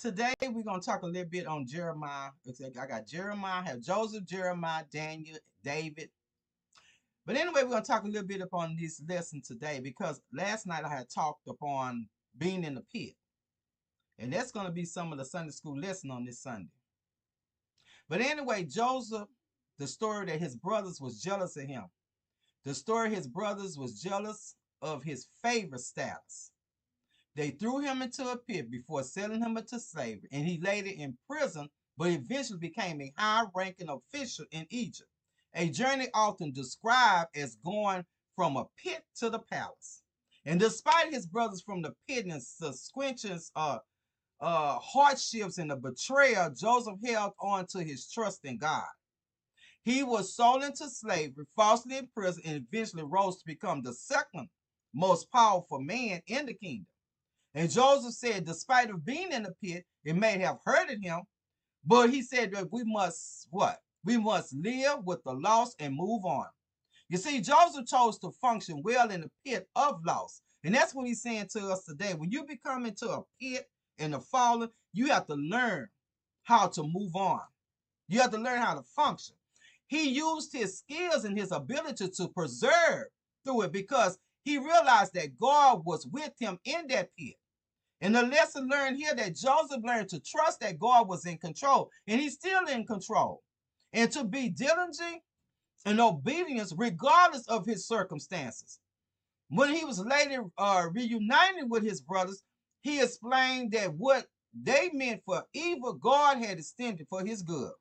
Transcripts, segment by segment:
Today we're gonna talk a little bit on Jeremiah. I got Jeremiah, I have Joseph, Jeremiah, Daniel, David. But anyway, we're gonna talk a little bit upon this lesson today because last night I had talked upon being in the pit. And that's gonna be some of the Sunday school lesson on this Sunday. But anyway, Joseph, the story that his brothers was jealous of him. The story his brothers was jealous of his favor status. They threw him into a pit before selling him into slavery, and he later in prison, but eventually became a high-ranking official in Egypt. A journey often described as going from a pit to the palace. And despite his brothers from the pit and subsequent hardships and the betrayal, Joseph held on to his trust in God. He was sold into slavery, falsely imprisoned, and eventually rose to become the second most powerful man in the kingdom. And Joseph said, despite of being in the pit, it may have hurted him, but he said that we must what? We must live with the loss and move on. You see, Joseph chose to function well in the pit of loss. And that's what he's saying to us today. When you become into a pit and a fallen, you have to learn how to move on. You have to learn how to function. He used his skills and his ability to persevere through it because he realized that God was with him in that pit. And the lesson learned here that Joseph learned to trust that God was in control, and he's still in control, and to be diligent and obedience regardless of his circumstances. When he was later reunited with his brothers, he explained that what they meant for evil, God had extended for his good.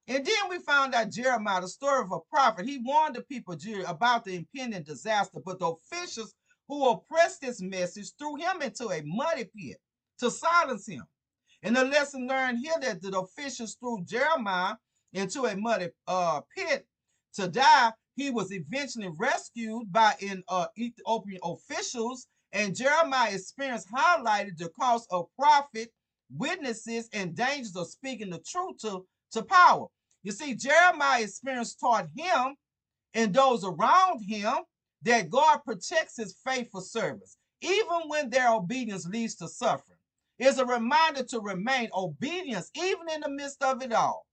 And then we found out Jeremiah, the story of a prophet. He warned the people about the impending disaster, but the officials who oppressed his message threw him into a muddy pit to silence him. And the lesson learned here that the officials threw Jeremiah into a muddy pit to die. He was eventually rescued by Ethiopian officials, and Jeremiah's experience highlighted the cost of prophet, witnesses, and dangers of speaking the truth to power. You see, Jeremiah's experience taught him and those around him that God protects his faithful servants, even when their obedience leads to suffering. It's a reminder to remain obedient even in the midst of it all.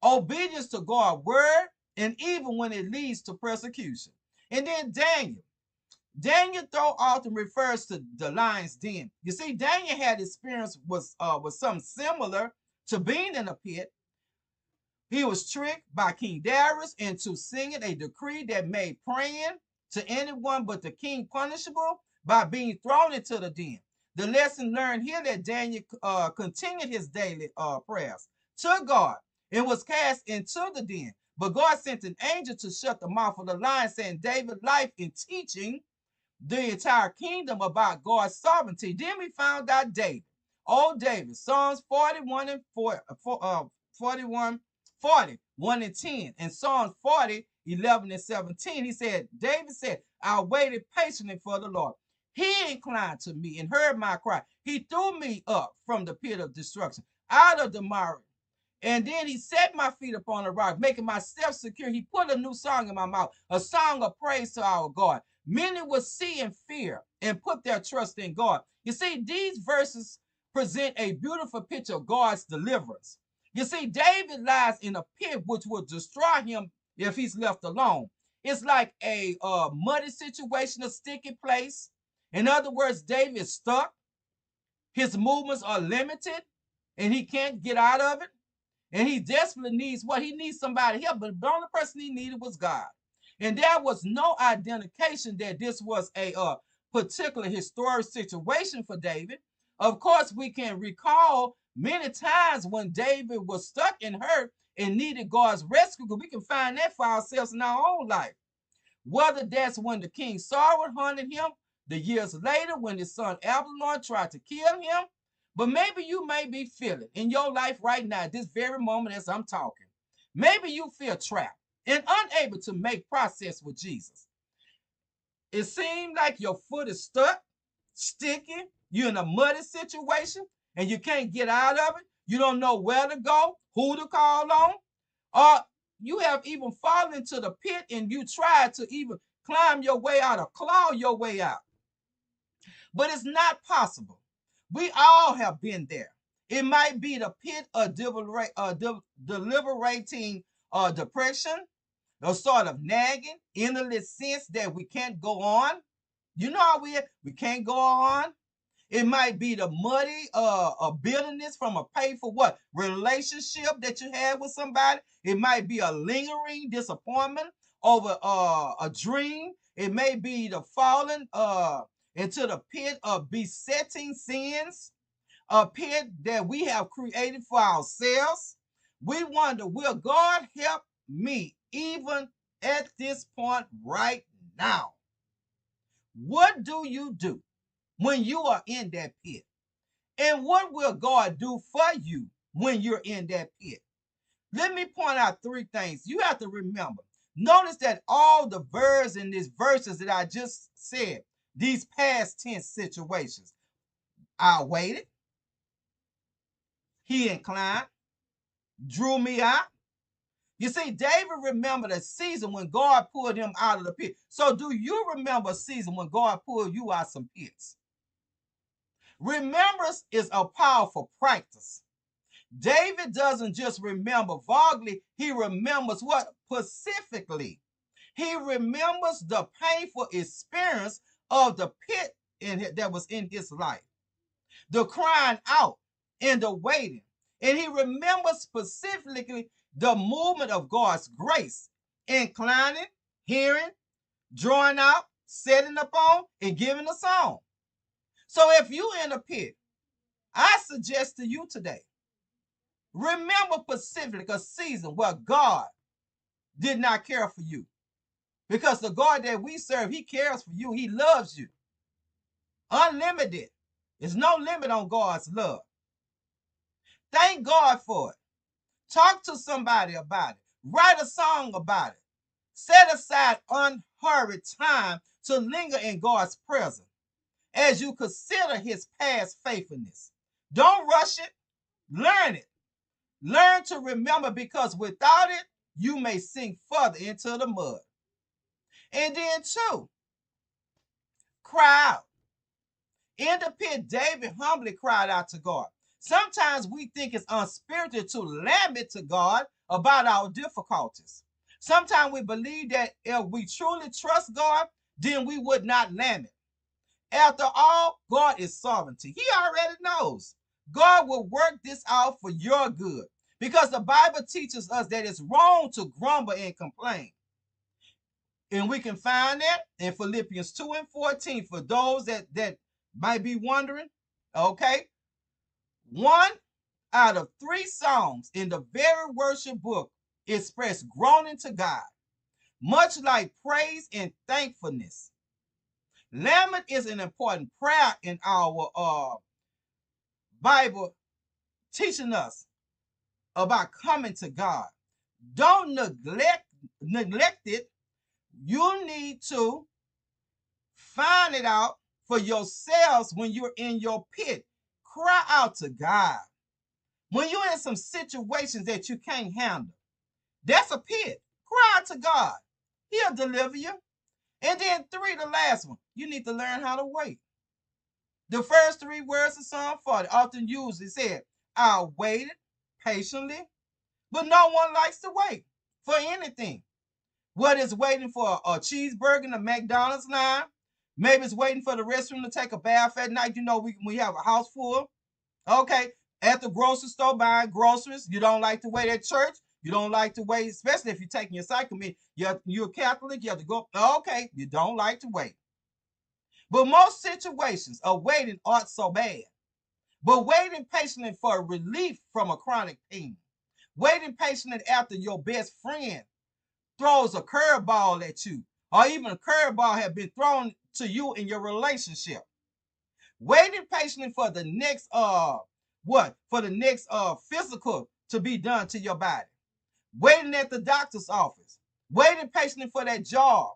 Obedience to God's word, and even when it leads to persecution. And then Daniel, though, often refers to the lion's den. You see, Daniel had experience with something similar to being in a pit. He was tricked by King Darius into singing a decree that made praying to anyone but the king punishable by being thrown into the den. The lesson learned here that Daniel continued his daily prayers to God and was cast into the den. But God sent an angel to shut the mouth of the lion, saying David's life in teaching the entire kingdom about God's sovereignty. Then we found out David, Psalms 41 and 1 and 10, and Psalms 40, 11 and 17. David said, I waited patiently for the Lord. He inclined to me and heard my cry. He threw me up from the pit of destruction, out of the mire. And then he set my feet upon a rock, making my steps secure. He put a new song in my mouth, a song of praise to our God. Many will see and fear and put their trust in God. You see, these verses present a beautiful picture of God's deliverance. You see, David lies in a pit which will destroy him if he's left alone. It's like a muddy situation, a sticky place. In other words, David is stuck. His movements are limited, and he can't get out of it. And he desperately needs what? He needs somebody help, but the only person he needed was God. And there was no identification that this was a particular historic situation for David. Of course, we can recall many times when David was stuck and hurt and needed God's rescue, because we can find that for ourselves in our own life. Whether that's when the king Saul hunted him, the years later when his son Absalom tried to kill him, but maybe you may be feeling in your life right now, this very moment as I'm talking, maybe you feel trapped and unable to make progress with Jesus. It seems like your foot is stuck, sticky, you're in a muddy situation, and you can't get out of it. You don't know where to go, who to call on, or you have even fallen into the pit and you tried to even climb your way out or claw your way out. But it's not possible. We all have been there. It might be the pit of deliberating depression, a sort of nagging, endless sense that we can't go on. You know how we can't go on. It might be the muddy bitterness from a painful what relationship that you had with somebody. It might be a lingering disappointment over a dream. It may be the falling into the pit of besetting sins, a pit that we have created for ourselves. We wonder, will God help me even at this point right now? What do you do when you are in that pit? And what will God do for you when you're in that pit? Let me point out three things you have to remember. Notice that all the verbs in these verses that I just said, these past tense situations, I waited, he inclined, drew me out. You see, David remembered a season when God pulled him out of the pit. So do you remember a season when God pulled you out some pits? Remembrance is a powerful practice. David doesn't just remember vaguely, he remembers what? Specifically. He remembers the painful experience of the pit that was in his life, the crying out and the waiting. And he remembers specifically the movement of God's grace, inclining, hearing, drawing out, setting upon, and giving a song. So if you're in a pit, I suggest to you today, remember specifically a season where God did not care for you. Because the God that we serve, he cares for you. He loves you. Unlimited. There's no limit on God's love. Thank God for it. Talk to somebody about it. Write a song about it. Set aside unhurried time to linger in God's presence as you consider his past faithfulness. Don't rush it. Learn it. Learn to remember, because without it, you may sink further into the mud. And then two, cry out. In the pit, David humbly cried out to God. Sometimes we think it's unspiritual to lament to God about our difficulties. Sometimes we believe that if we truly trust God, then we would not lament. After all, God is sovereignty. He already knows. God will work this out for your good, because the Bible teaches us that it's wrong to grumble and complain. And we can find that in Philippians 2 and 14 for those that might be wondering. Okay. 1 out of 3 songs in the very worship book express groaning to God, much like praise and thankfulness. Lament is an important prayer in our Bible, teaching us about coming to God. Don't neglect it. You need to find it out for yourselves when you're in your pit. Cry out to God. When you're in some situations that you can't handle, that's a pit. Cry out to God. He'll deliver you. And then 3, the last one, you need to learn how to wait. The first 3 words of Psalm 40 often used, it said, I waited patiently, but no one likes to wait for anything. Whether it's waiting for a cheeseburger in the McDonald's line, maybe it's waiting for the restroom to take a bath at night. You know, we have a house full. Okay, at the grocery store buying groceries. You don't like to wait at church. You don't like to wait, especially if you're taking your sacrament. You're a Catholic. You have to go. Okay, you don't like to wait. But most situations of waiting aren't so bad. But waiting patiently for relief from a chronic pain. Waiting patiently after your best friend throws a curveball at you, or even a curveball has been thrown to you in your relationship. Waiting patiently for the next physical to be done to your body. Waiting at the doctor's office. Waiting patiently for that job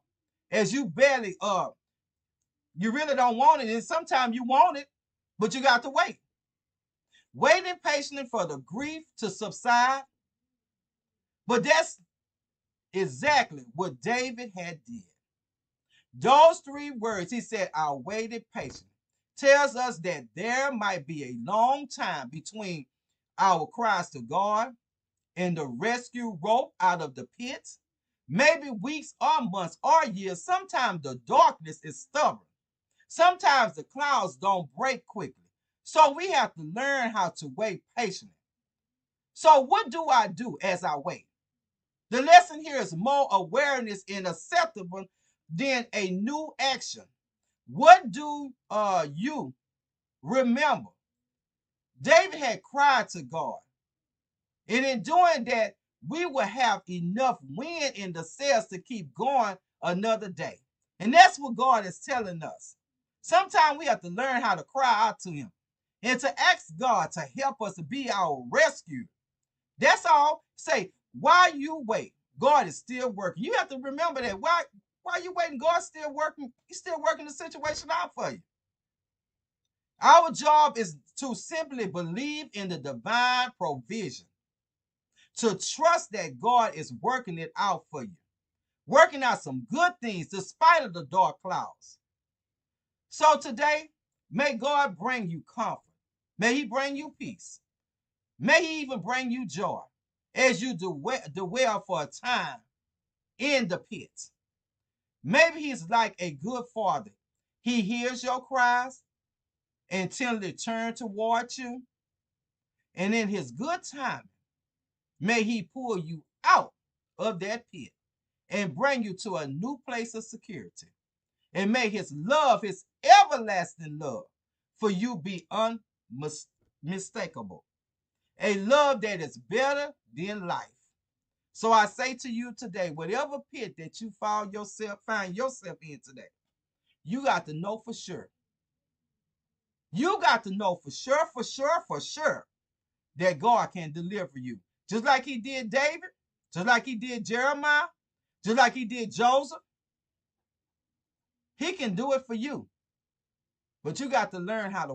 as you barely you really don't want it, and sometimes you want it, but you got to wait. Waiting patiently for the grief to subside. But that's exactly what David had did. Those 3 words, he said, I waited patiently. tells us that there might be a long time between our cries to God and the rescue rope out of the pits. Maybe weeks or months or years. Sometimes the darkness is stubborn. Sometimes the clouds don't break quickly. So we have to learn how to wait patiently. So what do I do as I wait? The lesson here is more awareness and acceptable than a new action. What do you remember? David had cried to God. And in doing that, we will have enough wind in the sails to keep going another day. And that's what God is telling us. Sometimes we have to learn how to cry out to him and to ask God to help us to be our rescue. That's all. Say, while you wait, God is still working. You have to remember that. While you waiting, God's still working. He's still working the situation out for you. Our job is to simply believe in the divine provision, to trust that God is working it out for you, working out some good things despite of the dark clouds. So today, may God bring you comfort. May he bring you peace. May he even bring you joy as you dwell for a time in the pit. Maybe he's like a good father. He hears your cries and tenderly turns toward you. And in his good time, may he pull you out of that pit and bring you to a new place of security. And may his love, his everlasting love for you be unmistakable. A love that is better than life. So I say to you today, whatever pit that you find yourself in today, you got to know for sure. You got to know for sure that God can deliver you. Just like he did David, just like he did Jeremiah, just like he did Joseph. He can do it for you. But you got to learn how to